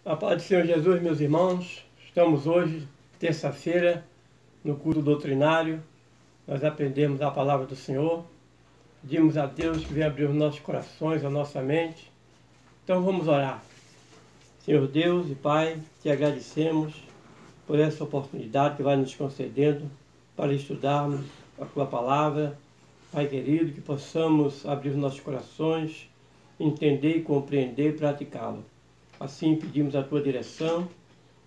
A paz do Senhor Jesus, meus irmãos, estamos hoje, terça-feira, no culto doutrinário. Nós aprendemos a palavra do Senhor, pedimos a Deus que venha abrir os nossos corações, a nossa mente. Então vamos orar. Senhor Deus e Pai, te agradecemos por essa oportunidade que vai nos concedendo para estudarmos a Tua palavra. Pai querido, que possamos abrir os nossos corações, entender, compreender e praticá-la. Assim pedimos a Tua direção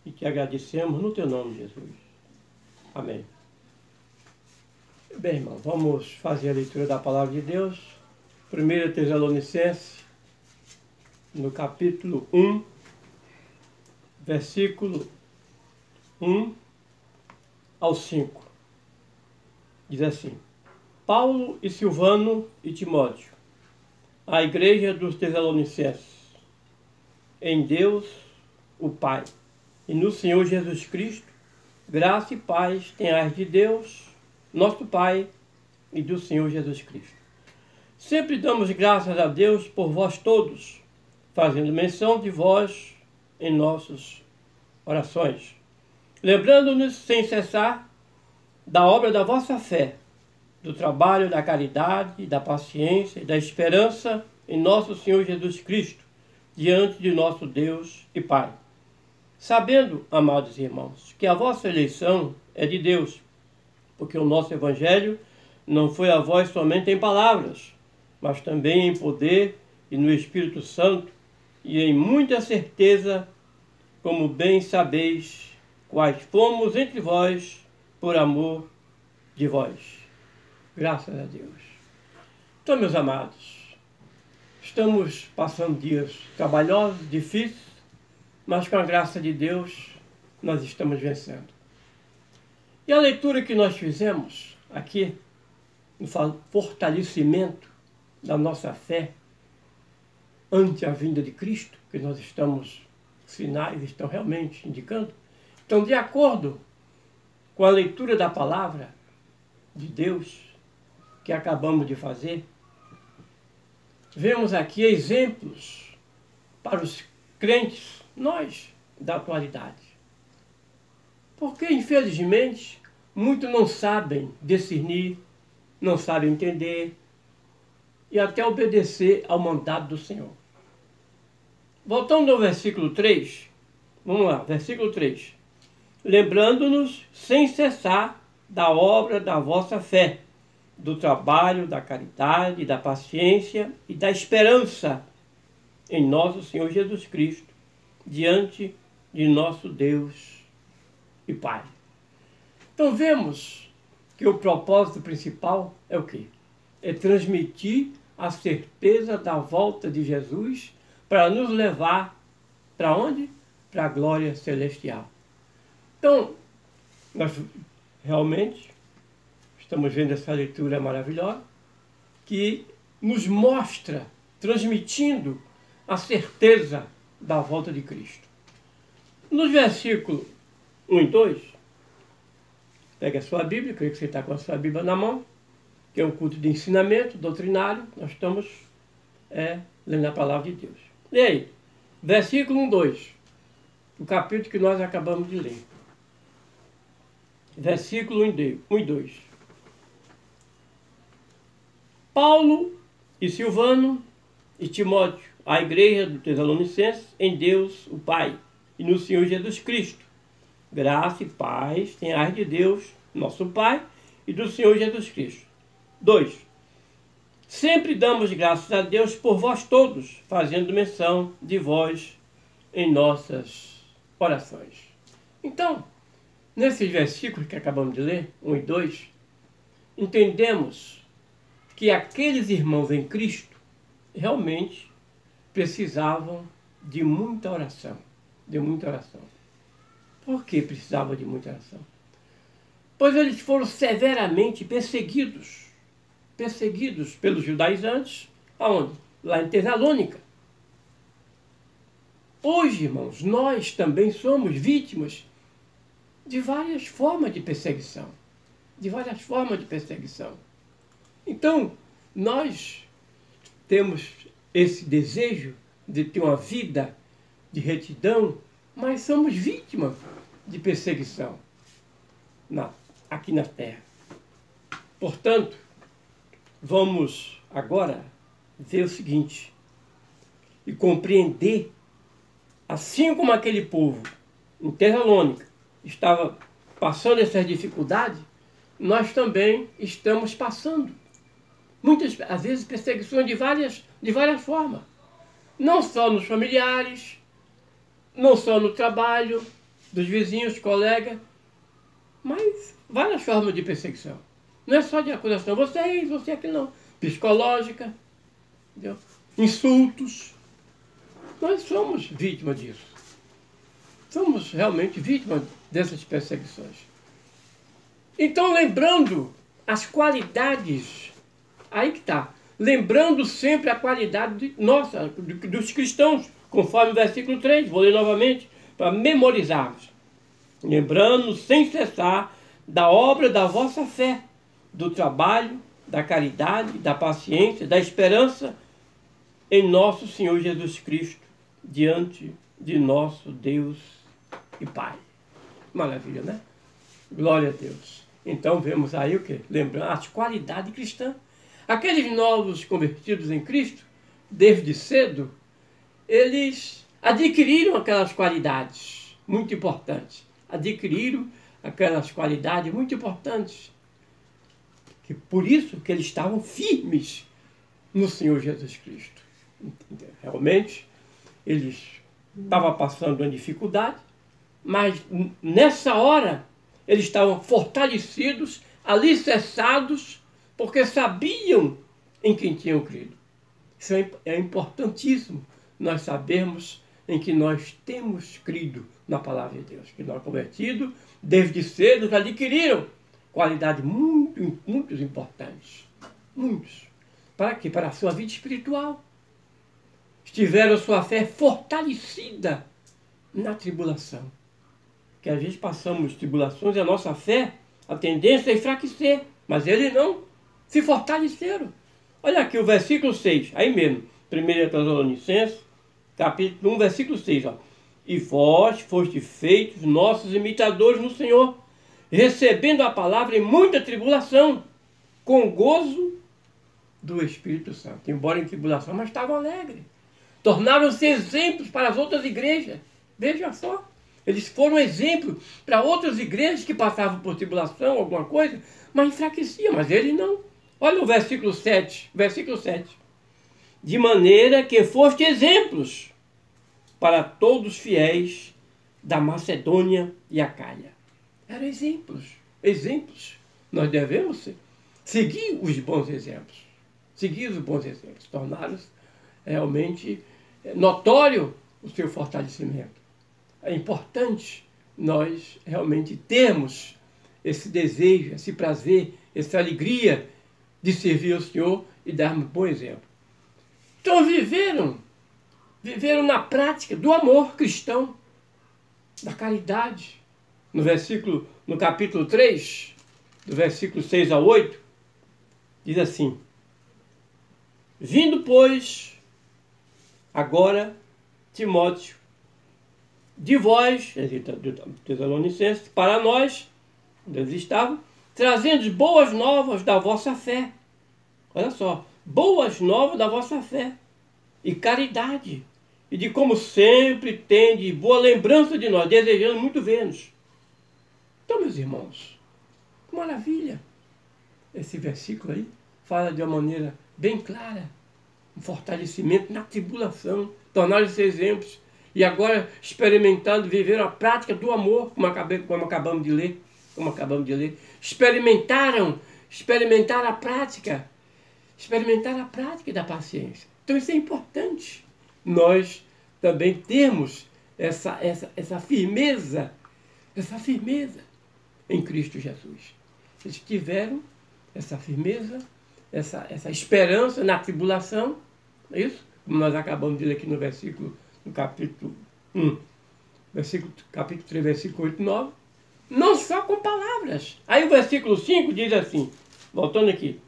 e te agradecemos no Teu nome, Jesus. Amém. Bem, irmão, vamos fazer a leitura da palavra de Deus. 1 Tessalonicenses, no capítulo 1, versículo 1 ao 5. Diz assim: Paulo e Silvano e Timóteo, a igreja dos Tessalonicenses, em Deus, o Pai, e no Senhor Jesus Cristo, graça e paz tenhais de Deus, nosso Pai, e do Senhor Jesus Cristo. Sempre damos graças a Deus por vós todos, fazendo menção de vós em nossas orações, lembrando-nos sem cessar da obra da vossa fé, do trabalho da caridade, da paciência e da esperança em nosso Senhor Jesus Cristo, diante de nosso Deus e Pai. Sabendo, amados irmãos, que a vossa eleição é de Deus, porque o nosso Evangelho não foi a vós somente em palavras, mas também em poder e no Espírito Santo, e em muita certeza, como bem sabeis, quais fomos entre vós por amor de vós. Graças a Deus. Então, meus amados, estamos passando dias trabalhosos, difíceis, mas com a graça de Deus nós estamos vencendo. E a leitura que nós fizemos aqui, no fortalecimento da nossa fé ante a vinda de Cristo, que nós estamos, sinais estão realmente indicando. Então, de acordo com a leitura da palavra de Deus que acabamos de fazer, vemos aqui exemplos para os crentes, nós, da atualidade. Porque, infelizmente, muitos não sabem discernir, não sabem entender e até obedecer ao mandado do Senhor. Voltando ao versículo 3, vamos lá, versículo 3. Lembrando-nos sem cessar da obra da vossa fé, do trabalho, da caridade, da paciência e da esperança em nosso Senhor Jesus Cristo, diante de nosso Deus e Pai. Então vemos que o propósito principal é o quê? É transmitir a certeza da volta de Jesus para nos levar para onde? Para a glória celestial. Então, nós realmente estamos vendo essa leitura maravilhosa que nos mostra, transmitindo a certeza da volta de Cristo. Nos versículos 1 e 2, pega a sua Bíblia, creio que você está com a sua Bíblia na mão, que é um culto de ensinamento doutrinário, nós estamos lendo a palavra de Deus. Leia aí, versículo 1 e 2, o capítulo que nós acabamos de ler. Versículo 1 e 2. Paulo e Silvano e Timóteo, a igreja do Tessalonicenses, em Deus, o Pai, e no Senhor Jesus Cristo. Graça e paz tenhais de Deus, nosso Pai, e do Senhor Jesus Cristo. 2. Sempre damos graças a Deus por vós todos, fazendo menção de vós em nossas orações. Então, nesses versículos que acabamos de ler, 1 e 2, entendemos que aqueles irmãos em Cristo realmente precisavam de muita oração. De muita oração. Por que precisavam de muita oração? Pois eles foram severamente perseguidos pelos judaizantes, aonde? Lá em Tessalônica. Hoje, irmãos, nós também somos vítimas de várias formas de perseguição. Então, nós temos esse desejo de ter uma vida de retidão, mas somos vítimas de perseguição aqui na terra. Portanto, vamos agora ver o seguinte, e compreender, assim como aquele povo em Tessalônica estava passando essas dificuldades, nós também estamos passando. Muitas, às vezes, perseguições de várias formas. Não só nos familiares, não só no trabalho, dos vizinhos, colegas, mas várias formas de perseguição. Não é só de acusação, você é isso, você é aquilo, não. Psicológica, entendeu? Insultos. Nós somos vítimas disso. Somos realmente vítimas dessas perseguições. Então, lembrando as qualidades, aí que está, lembrando sempre a qualidade nossa, dos cristãos, conforme o versículo 3, vou ler novamente, para memorizarmos. Lembrando sem cessar da obra da vossa fé, do trabalho, da caridade, da paciência, da esperança em nosso Senhor Jesus Cristo, diante de nosso Deus e Pai. Maravilha, né? Glória a Deus. Então vemos aí o quê? Lembrando as qualidades cristãs. Aqueles novos convertidos em Cristo, desde cedo, eles adquiriram aquelas qualidades muito importantes. Adquiriram aquelas qualidades muito importantes. Que por isso que eles estavam firmes no Senhor Jesus Cristo. Realmente, eles estavam passando uma dificuldade, mas nessa hora eles estavam fortalecidos, alicerçados, porque sabiam em quem tinham crido. Isso é importantíssimo, nós sabermos em que nós temos crido na palavra de Deus. Que nós convertidos, desde cedo, adquiriram qualidades muito importantes. Muitos. Para quê? Para a sua vida espiritual. Tiveram sua fé fortalecida na tribulação. Que às vezes passamos tribulações e a nossa fé, a tendência é enfraquecer. Mas eles não se fortaleceram. Olha aqui o versículo 6, aí mesmo, 1 Tessalonicenses, capítulo 1, versículo 6. Ó. E vós foste feitos nossos imitadores no Senhor, recebendo a palavra em muita tribulação, com gozo do Espírito Santo. Embora em tribulação, mas estavam alegres. Tornaram-se exemplos para as outras igrejas. Veja só. Eles foram exemplo para outras igrejas que passavam por tribulação, alguma coisa, mas enfraqueciam. Mas eles não. Olha o versículo 7. Versículo 7. De maneira que foste exemplos para todos os fiéis da Macedônia e Acaia. Eram exemplos. Exemplos. Nós devemos seguir os bons exemplos. Seguir os bons exemplos. Tornaram-se realmente notório o seu fortalecimento. É importante nós realmente termos esse desejo, esse prazer, essa alegria de servir ao Senhor e darmos bom exemplo. Então viveram na prática do amor cristão, da caridade. No capítulo 3, do versículo 6 a 8, diz assim: Vindo, pois, agora, Timóteo, de vós, Tessalonicenses, para nós, onde eles estavam, trazendo boas novas da vossa fé. Olha só, boas novas da vossa fé e caridade, e de como sempre tende boa lembrança de nós, desejando muito ver-nos. Então, meus irmãos, que maravilha! Esse versículo aí fala de uma maneira bem clara, um fortalecimento na tribulação, tornaram-se exemplos, e agora experimentando, viveram a prática do amor, como acabamos de ler. Experimentaram a prática da paciência. Então isso é importante. Nós também temos essa firmeza em Cristo Jesus. Eles tiveram essa firmeza, essa esperança na tribulação, não é isso? Como nós acabamos de ler aqui no capítulo 1, capítulo 3, versículo 8 e 9, não só com palavras. Aí o versículo 5 diz assim, voltando aqui,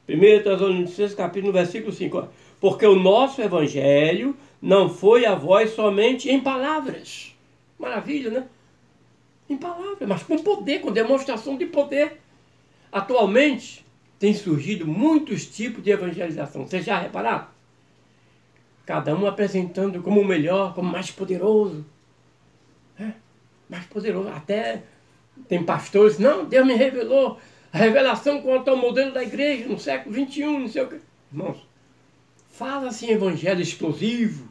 1 Tessalonicenses, capítulo 1, versículo 5, ó, porque o nosso evangelho não foi a vós somente em palavras. Maravilha, né? Em palavras, mas com poder, com demonstração de poder. Atualmente, tem surgido muitos tipos de evangelização. Vocês já repararam? Cada um apresentando como o melhor, como mais poderoso. Mais poderoso. Até tem pastores, não, Deus me revelou a revelação quanto ao modelo da igreja no século XXI, não sei o quê. Irmãos, fala-se em evangelho explosivo,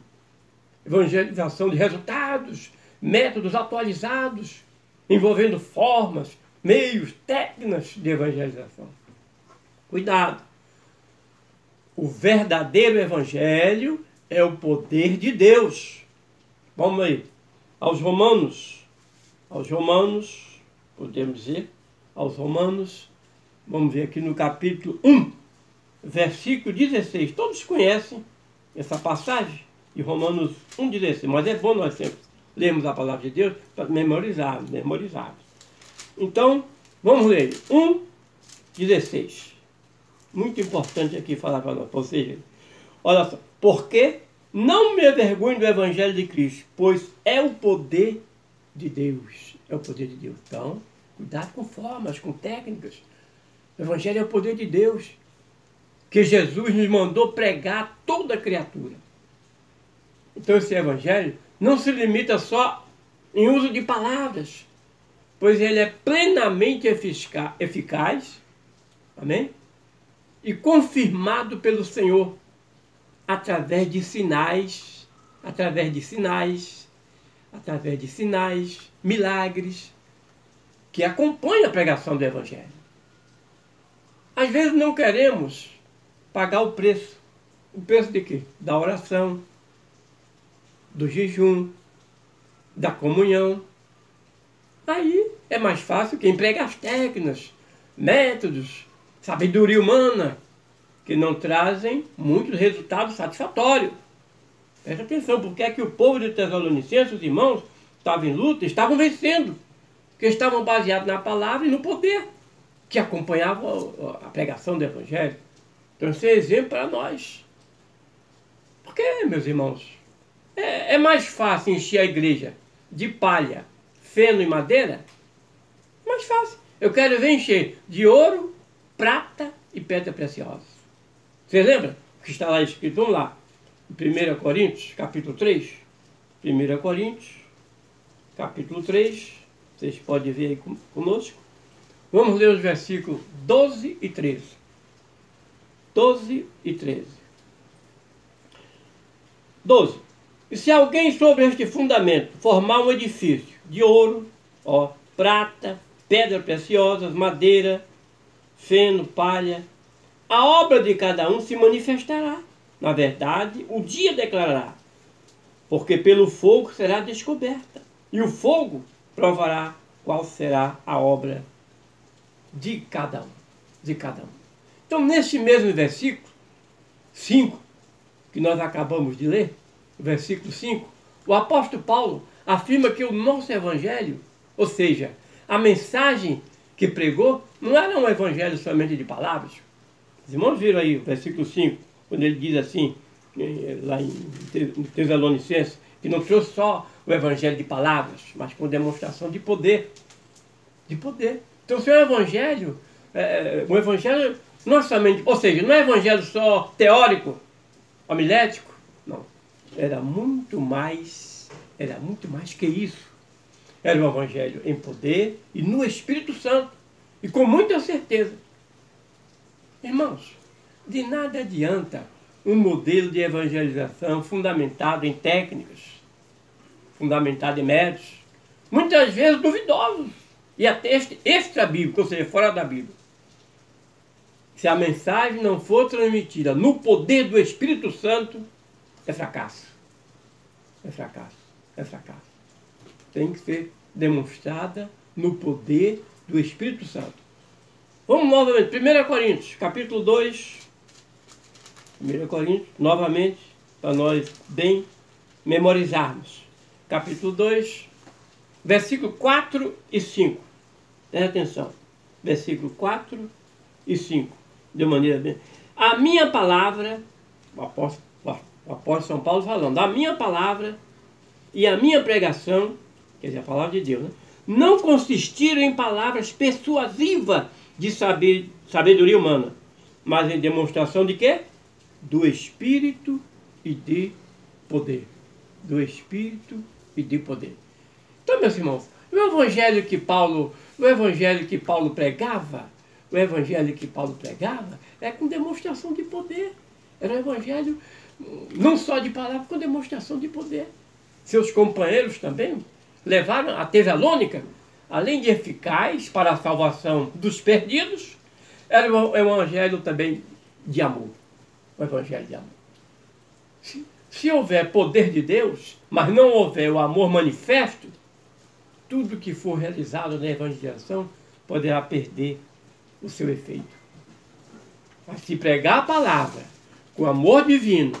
evangelização de resultados, métodos atualizados, envolvendo formas, meios, técnicas de evangelização. Cuidado! O verdadeiro evangelho é o poder de Deus. Vamos aí. Aos Romanos, podemos dizer, aos Romanos, vamos ver aqui no capítulo 1, versículo 16. Todos conhecem essa passagem de Romanos 1,16, mas é bom nós sempre lermos a palavra de Deus para memorizar. Então, vamos ler 1,16. Muito importante aqui falar para nós, ou seja, olha só, porque não me envergonho do Evangelho de Cristo, pois é o poder de Deus. É o poder de Deus. Então, cuidado com formas, com técnicas. O Evangelho é o poder de Deus, que Jesus nos mandou pregar a toda criatura. Então, esse Evangelho não se limita só em uso de palavras, pois ele é plenamente eficaz, amém? E confirmado pelo Senhor através de sinais, milagres, que acompanham a pregação do Evangelho. Às vezes não queremos pagar o preço. O preço de quê? Da oração, do jejum, da comunhão. Aí é mais fácil quem prega as técnicas, métodos, sabedoria humana, que não trazem muitos resultados satisfatórios. Presta atenção, porque é que o povo de Tessalonicenses, os irmãos, estavam em luta, estavam vencendo, porque estavam baseados na palavra e no poder, que acompanhava a pregação do Evangelho. Então, esse é exemplo para nós. Porque, meus irmãos, é mais fácil encher a igreja de palha, feno e madeira? Mais fácil. Eu quero ver encher de ouro, prata e pedra preciosa. Você lembra o que está lá escrito? Vamos lá. 1 Coríntios, capítulo 3. 1 Coríntios, capítulo 3. Vocês podem ver aí conosco. Vamos ler os versículos 12 e 13. 12 e 13. 12. E se alguém sobre este fundamento formar um edifício de ouro, prata, pedras preciosas, madeira, feno, palha, a obra de cada um se manifestará. Na verdade, o dia declarará, porque pelo fogo será descoberta, e o fogo provará qual será a obra de cada um. Então, neste mesmo versículo 5, que nós acabamos de ler, o versículo 5, o apóstolo Paulo afirma que o nosso evangelho, ou seja, a mensagem que pregou, não era um evangelho somente de palavras. Os irmãos viram aí o versículo 5, quando ele diz assim, lá em Tessalonicenses, que não trouxe só o evangelho de palavras, mas com demonstração de poder. De poder. Então, o seu evangelho, um evangelho não é somente, ou seja, não é evangelho só teórico, homilético, não. Era muito mais que isso. Era um evangelho em poder e no Espírito Santo, e com muita certeza. Irmãos, de nada adianta um modelo de evangelização fundamentado em técnicas, fundamentado em métodos, muitas vezes duvidosos, e até extra-bíblico, ou seja, fora da Bíblia. Se a mensagem não for transmitida no poder do Espírito Santo, é fracasso. É fracasso. É fracasso. Tem que ser demonstrada no poder do Espírito Santo. Vamos novamente, 1 Coríntios, capítulo 2. 1 Coríntios, novamente, para nós bem memorizarmos. Capítulo 2, versículo 4 e 5. Presta atenção. Versículo 4 e 5. De maneira bem. A minha palavra, o apóstolo O apóstolo São Paulo falando, a minha palavra e a minha pregação, quer dizer, a palavra de Deus, né, não consistiram em palavras persuasivas de sabedoria humana, mas em demonstração de quê? Do Espírito e de poder. Do Espírito e de poder. Então, meus irmãos, o evangelho que Paulo pregava, é com demonstração de poder. Era um evangelho não só de palavra, com demonstração de poder. Seus companheiros também levaram a Tesalônica, além de eficaz para a salvação dos perdidos, era um evangelho também de amor. Um evangelho de amor. Se houver poder de Deus, mas não houver o amor manifesto, tudo que for realizado na evangelização poderá perder o seu efeito. Mas se pregar a palavra com amor divino,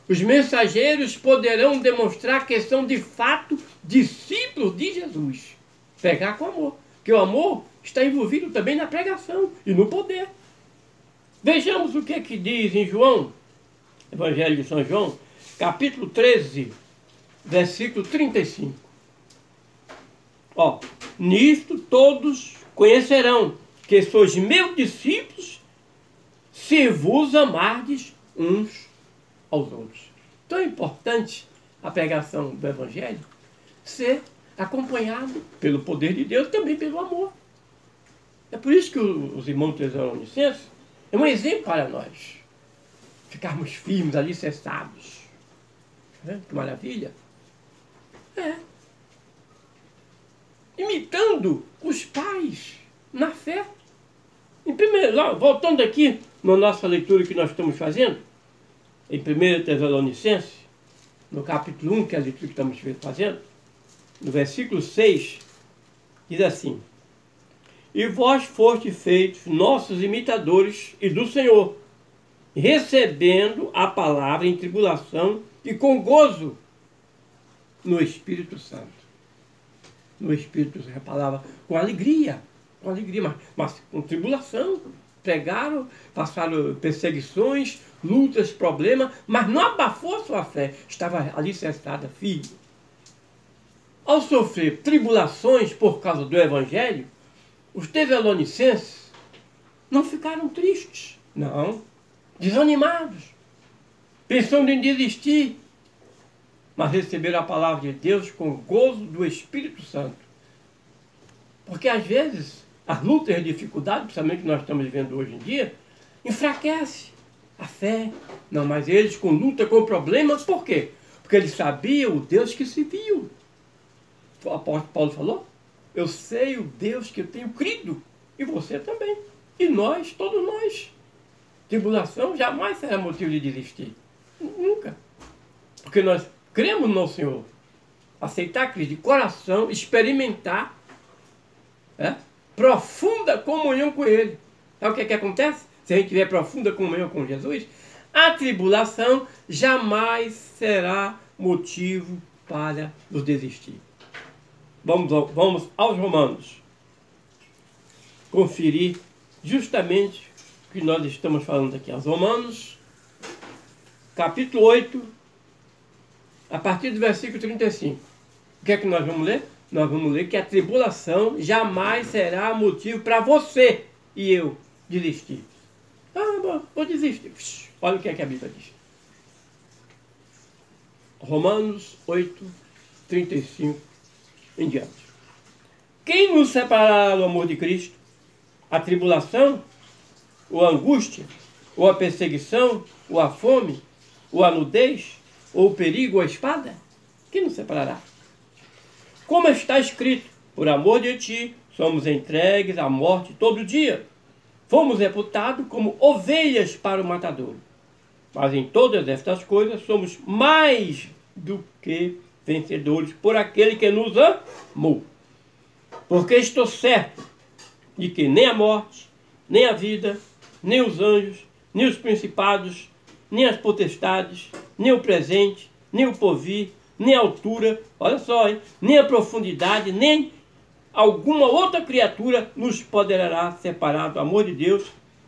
os mensageiros poderão demonstrar que são de fato discípulos de Jesus. Pregar com amor, porque o amor está envolvido também na pregação e no poder. Vejamos o que é que diz em João, Evangelho de São João, capítulo 13, versículo 35. Ó, nisto todos conhecerão que sois meus discípulos, se vos amardes uns aos outros. Tão importante a pregação do Evangelho ser acompanhado pelo poder de Deus e também pelo amor. É por isso que os irmãos tessalonicenses é um exemplo para nós. Ficarmos firmes, alicerçados. Que maravilha! Imitando os pais na fé. Em primeiro, voltando aqui na nossa leitura que nós estamos fazendo, em 1 Tessalonicenses, no capítulo 1, que é a leitura que estamos fazendo, no versículo 6, diz assim: e vós fostes feitos nossos imitadores e do Senhor, recebendo a palavra em tribulação e com gozo no Espírito Santo. No Espírito Santo, a palavra com alegria, mas com tribulação. Pregaram, passaram perseguições, lutas, problemas, mas não abafou a sua fé, estava alicerçada, firme. Ao sofrer tribulações por causa do Evangelho, os tessalonicenses não ficaram tristes, não, desanimados, pensando em desistir, mas receberam a palavra de Deus com gozo do Espírito Santo. Porque às vezes as lutas e as dificuldades, principalmente que nós estamos vivendo hoje em dia, enfraquece a fé. Não, mas eles com luta, com problemas, por quê? Porque eles sabiam o Deus que se viu. O apóstolo Paulo falou, eu sei o Deus que eu tenho crido, e você também. E nós, todos nós. Tribulação jamais será motivo de desistir. Nunca. Porque nós cremos no Senhor. Aceitar Cristo de coração, experimentar profunda comunhão com Ele. Sabe o que acontece? Se a gente tiver profunda comunhão com Jesus, a tribulação jamais será motivo para nos desistir. Vamos aos Romanos. Conferir justamente o que nós estamos falando aqui. Aos Romanos, capítulo 8, a partir do versículo 35. O que é que nós vamos ler? Nós vamos ler que a tribulação jamais será motivo para você e eu desistir. Vou desistir. Olha o que é que a Bíblia diz. Romanos 8, 35 em diante. Quem nos separará do amor de Cristo? A tribulação? Ou a angústia? Ou a perseguição? Ou a fome? Ou a nudez? Ou o perigo? Ou a espada? Quem nos separará? Como está escrito, por amor de ti, somos entregues à morte todo dia. Fomos reputados como ovelhas para o matadouro. Mas em todas estas coisas somos mais do que vencedores por aquele que nos amou. Porque estou certo de que nem a morte, nem a vida, nem os anjos, nem os principados, nem as potestades, nem o presente, nem o porvir, nem a altura, olha só, hein? Nem a profundidade, nem alguma outra criatura nos poderá separar do amor de Deus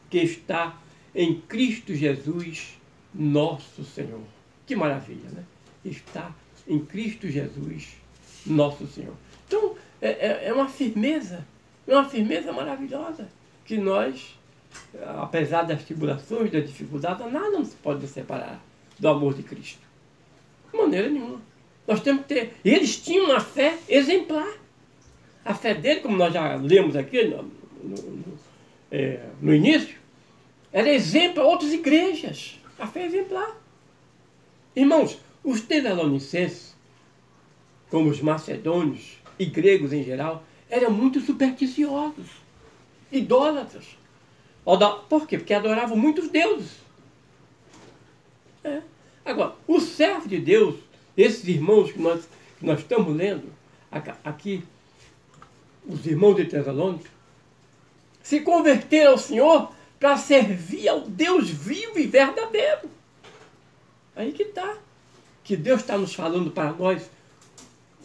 que está em Cristo Jesus, nosso Senhor. Que maravilha, né? Está em Cristo Jesus, nosso Senhor. Então, é uma firmeza maravilhosa que nós, apesar das tribulações, das dificuldades, nada nos pode nos separar do amor de Cristo. De maneira nenhuma. Nós temos que ter... Eles tinham uma fé exemplar. A fé dele, como nós já lemos aqui no início, era exemplo a outras igrejas. A fé é exemplar. Irmãos, os Tessalonicenses, como os macedônios e gregos em geral, eram muito supersticiosos, idólatras. Por quê? Porque adoravam muitos deuses. Agora, o servo de Deus, esses irmãos que nós estamos lendo aqui, os irmãos de Tessalônica, se converteram ao Senhor para servir ao Deus vivo e verdadeiro. Aí que está. Que Deus está nos falando para nós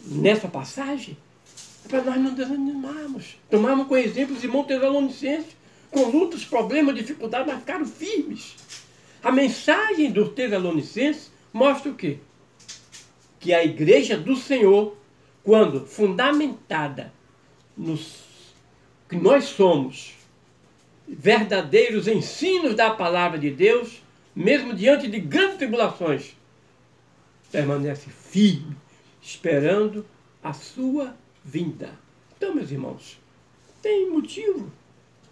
nessa passagem, é para nós não desanimarmos. Tomarmos com exemplo os irmãos tessalonicenses, com lutas, problemas, dificuldades, mas ficaram firmes. A mensagem dos Tessalonicenses mostra o quê? Que a igreja do Senhor, quando fundamentada nos que nós somos, verdadeiros ensinos da palavra de Deus, mesmo diante de grandes tribulações, permanece firme, esperando a sua vinda. Então, meus irmãos, tem motivo.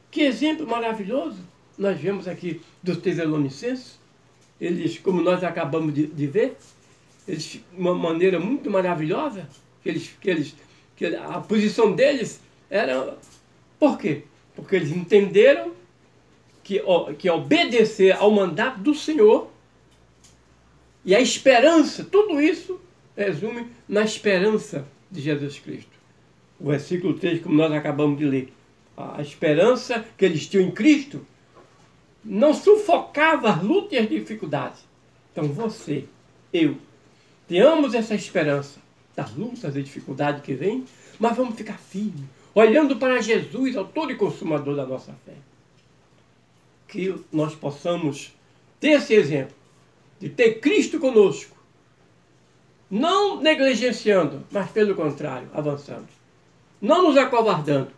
Que exemplo maravilhoso nós vemos aqui dos Tessalonicenses. Eles, como nós acabamos de ver, eles, de uma maneira muito maravilhosa, que a posição deles era... Por quê? Porque eles entenderam que obedecer ao mandato do Senhor e a esperança, tudo isso resume na esperança de Jesus Cristo. O versículo 3, como nós acabamos de ler, a esperança que eles tinham em Cristo não sufocava as lutas e as dificuldades. Então você, eu, tenhamos essa esperança das lutas e dificuldades que vêm, mas vamos ficar firmes, olhando para Jesus, autor e consumador da nossa fé. Que nós possamos ter esse exemplo, de ter Cristo conosco, não negligenciando, mas pelo contrário, avançando. Não nos acovardando,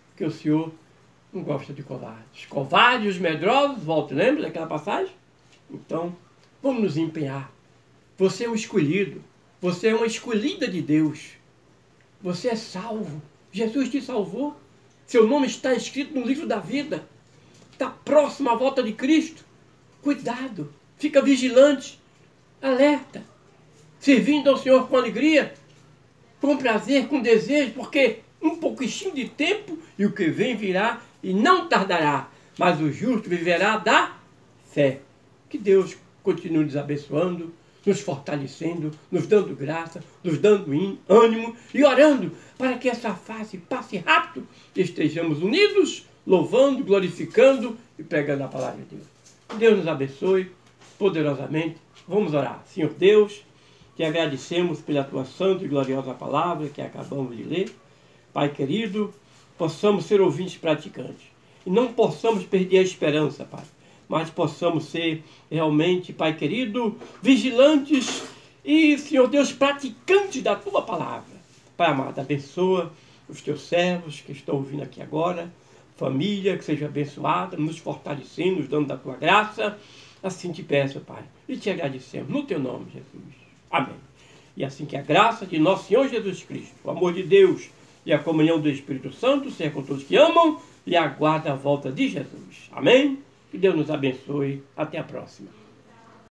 porque o Senhor não gosta de covardes. Covardes e os medrosos, volta, lembra daquela passagem? Então, vamos nos empenhar. Você é um escolhido, você é uma escolhida de Deus. Você é salvo. Jesus te salvou. Seu nome está escrito no livro da vida. Está próximo à volta de Cristo. Cuidado, fica vigilante, alerta, servindo ao Senhor com alegria, com prazer, com desejo, porque um pouquinho de tempo e o que vem virá e não tardará, mas o justo viverá da fé. Que Deus continue nos abençoando, nos fortalecendo, nos dando graça, nos dando ânimo e orando para que essa fase passe rápido e estejamos unidos, louvando, glorificando e pregando a palavra de Deus. Que Deus nos abençoe poderosamente. Vamos orar. Senhor Deus, te agradecemos pela tua santa e gloriosa palavra que acabamos de ler. Pai querido, possamos ser ouvintes praticantes e não possamos perder a esperança, Pai, mas possamos ser realmente, Pai querido, vigilantes e, Senhor Deus, praticantes da tua palavra. Pai amado, abençoa os teus servos que estão ouvindo aqui agora, família, que seja abençoada, nos fortalecendo, nos dando da tua graça. Assim te peço, Pai, e te agradecemos no teu nome, Jesus. Amém. E assim que a graça de nosso Senhor Jesus Cristo, o amor de Deus e a comunhão do Espírito Santo seja com todos que amam e aguardam a volta de Jesus. Amém? Que Deus nos abençoe. Até a próxima.